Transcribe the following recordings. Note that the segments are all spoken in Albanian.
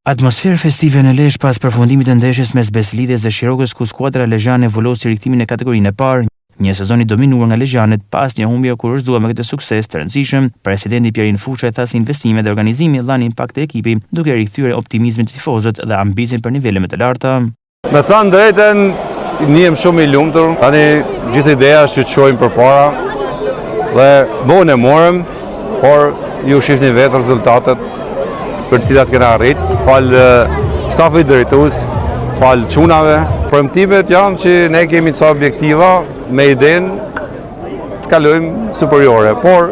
Atmosferë festive në Lezhë pas përfundimit të ndeshjes mes Beslidhes dhe Shirokës, ku skuadra lezhane vullosi riktimin në kategorinë e parë, një sezon i dominuar nga lezhjanët pas një humbje kurorzuar me këtë sukses të rëndësishëm. Presidenti Pierin Fuçha tha se investimet dhe organizimi dhanë impakt te ekipi, duke rikthyer optimizmin të tifozët dhe ambicin për nivele më të larta. Me thënë drejtën, një jem shumë i lumtur. Tani gjithë ideja është që të shojmë përpara dhe vonë e morëm, por ju shihni vetë rezultatet për të cilat kena arrit, falë stafit drejtues, falë çunave. Premtimet janë që ne kemi ca objektiva me idenë të kalojmë superiore, por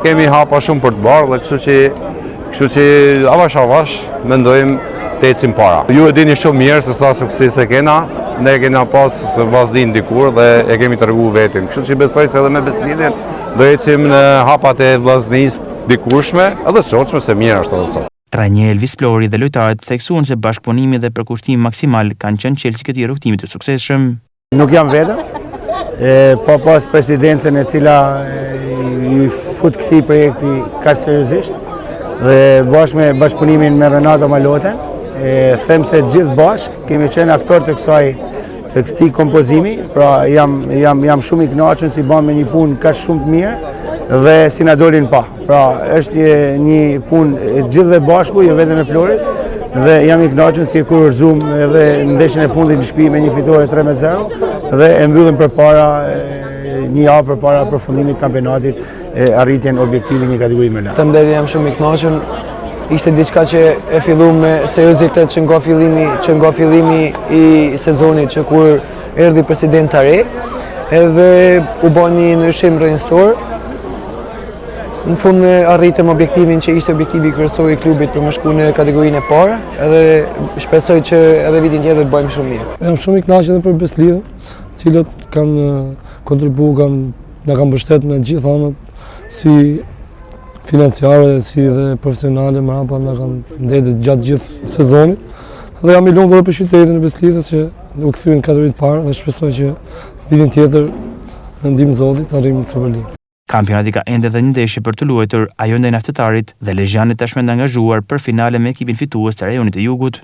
kemi hapa shumë për të bërë dhe kështu që avash mendojmë të ecim para. Ju e dini shumë mirë se sa suksese kena, ne kena pas vazhdin dikur dhe e kemi treguar vetin. Kështu që besoj se edhe me Beslidhen do ecim në hapat e vllaznisë dikurshme, edhe soçme se mirë është edhe sot. Trajneri Elvis Flori dhe lojtarët theksuan se bashkëpunimi dhe përkushtimi maksimal kanë qenë çelësi këtij rrugtimit të suksesshëm. Nuk jam vetëm, po pas presidencën e cila i fut këtij projekti kaq seriozisht dhe bashkë me bashkëpunimin me Renato Maloten, them se gjithë bashkë kemi qenë aktor të këtij kompozimi, pra jam shumë i kënaqur si bëm me një punë kaq shumë të mirë dhe si na dolin pa. Pra është një punë gjithë bashku, jo vetëm me Florit, dhe jam i kënaqur si e kurorzuam edhe në ndeshjen e fundit në shtëpi me një fitore 3-0 dhe e mbyllim përpara një javë përpara përfundimit të kampionatit arritjen objektivi një kategori më lart. Të mbledh jam shumë i kënaqur. Ishte diçka që e filluam me seriozitet që nga fillimi i sezonit që kur erdhi presidenca re, edhe u bën një ndryshim rrjedhor. Në fund arritëm objektivin që ishte objektivi kryesor i klubit për më shku në kategorinë e parë, edhe shpresoj që edhe vitin tjetër të bëjmë shumë mirë. Jam shumë i kënaqur edhe për Beslidhen, të cilët kanë kontribuar, na kanë mbështetur në gjithë anët, si financiare, si dhe profesionale, më hapa na kanë ndëtur gjatë gjithë sezonit. Dhe jam i lumtur për qytetin e Beslidhes që u kthyen në kategorinë e parë dhe shpresoj që vitin tjetër me ndihmën e Zotit arrijmë Superligën. Kampionati ka ende dhe një ndeshje për të luajtur, ajo ndaj Naftetarit, dhe lezhjanët tashmë të angazhuar për finale me ekipin fitues të rajonit të Jugut.